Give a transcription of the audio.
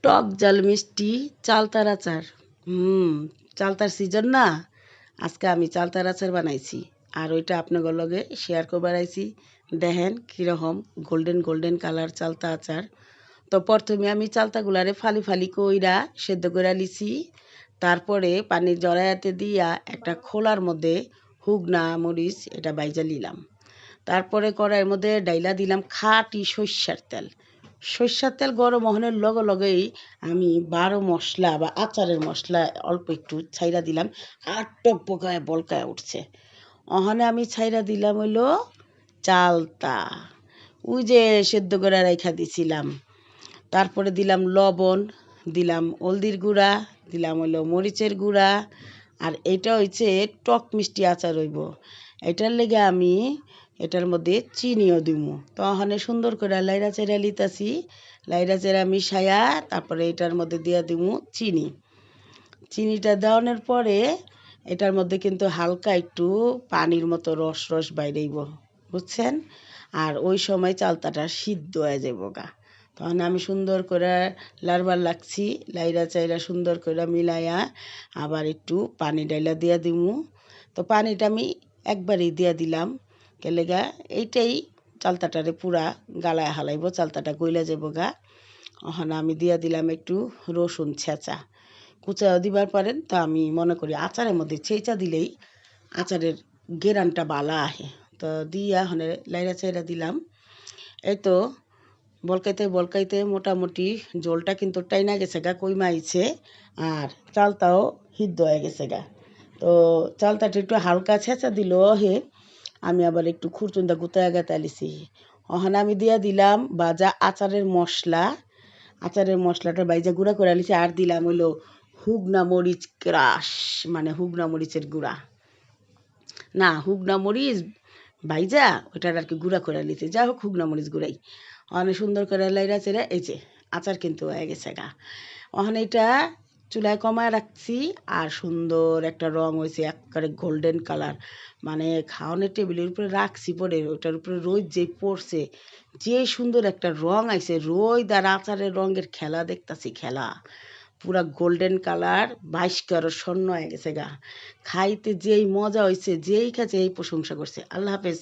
টক ঝাল মিষ্টি চালতার আচার। চালতার সিজন না, আজকে আমি চালতার আচার বানাইছি আর ওইটা আপনাদের লগে শেয়ার করবার আইছি। দেখেন কীরকম গোল্ডেন গোল্ডেন কালার চালতা আচার। তো প্রথমে আমি চালতাগুলারে ফালি ফালি কইরা সেদ্ধ করে লিছি। তারপরে পানি জড়াইতে দিয়া একটা খোলার মধ্যে হুগনা মরিচ এটা বাইজা নিলাম। তারপরে কড়াইয়ের মধ্যে ডাইলা দিলাম খাঁটি সর্ষের তেল। সর্ষের তেল গরম হওয়ার লগে লগেই আমি 12 মশলা বা আচারের মশলা অল্প একটু ছাইরা দিলাম আর টকবকায় বলকায় উঠছে। ওখানে আমি ছাইরা দিলাম হইলো চালতা, ওই যে সেদ্ধ করে রাইখা দিছিলাম। তারপরে দিলাম লবণ, দিলাম হলদির গুঁড়া, দিলাম হইলো মরিচের গুঁড়া। আর এটা হইছে টক মিষ্টি আচার হইব। এটার লেগে আমি এটার মধ্যে চিনিও দিমু। তো ওখানে সুন্দর করে লাইরা চেরা লিতাছি, লাইরা চেরা মিশাইয়া তারপরে এটার মধ্যে দিয়া দিমু চিনি। চিনিটা দেওয়ানোর পরে এটার মধ্যে কিন্তু হালকা একটু পানির মতো রস রস বাইরেইব, বুঝছেন? আর ওই সময় চালতাটা সিদ্ধ হয়ে যাবো গা। তখন আমি সুন্দর করে লাড়বার লাগছি, লাইরা চাইরা সুন্দর করে মিলাইয়া আবার একটু পানি ডাইলা দিয়া দিমু। তো পানিটা আমি একবারই দিয়া দিলাম, কেলেগা এইটাই চালতাটারে পুরা গালায় হালাইব, চালতাটা গইলা যাবো গা। ওখানে আমি দিয়া দিলাম একটু রসুন ছেঁচা, কুচাও দিবার পারেন। তো আমি মনে করি আচারের মধ্যে ছেঁচা দিলেই আচারের গেরানটা বালা আহে। তো দিয়া ওখানে লাইরা চাইরা দিলাম। এই তো বলকাইতে বলকাইতে মোটামুটি জলটা কিন্তু টাইনা গেছে গা, কইমা আইছে। আর চালটাও সিদ্ধ হয়ে গেছে গা। তো চালটাটা একটু হালকা ছেঁচা দিল হে, আমি আবার একটু খুরচুন্দা গুতায়া গাতা লিছি। ওখানে আমি দিয়া দিলাম বাজা আচারের মশলা, আচারের মশলাটা বাইজা গুঁড়া করে লিছি। আর দিলাম হইলো হুগনা মরিচ ক্রাশ, মানে হুগনা মরিচের গুঁড়া না, হুগনা মরিচ ভাইজা ওইটার আর কি গুঁড়া করে লিছি। যা হোক হুগনা মরিচ গুঁড়াই অনেক সুন্দর করে লাইরা চেরা। এই যে আচার কিন্তু হয়ে গেছে গা। ওখানে এটা চুলায় কমায় রাখছি আর সুন্দর একটা রং হয়েছে, একেবারে গোল্ডেন কালার। মানে খাওয়ানোর টেবিলের উপরে রাখছি, পরে ওটার উপরে রোদ যে পড়ছে, যে সুন্দর একটা রং আইছে। রোদ আর আচারের রঙের খেলা দেখতাছি, খেলা পুরা গোল্ডেন কালার 22 ক্যারেট স্বর্ণ হয়ে গেছে গা। খাইতে যেই মজা হয়েছে, যেই খাচ্ছে এই প্রশংসা করছে। আল্লাহ হাফেজ।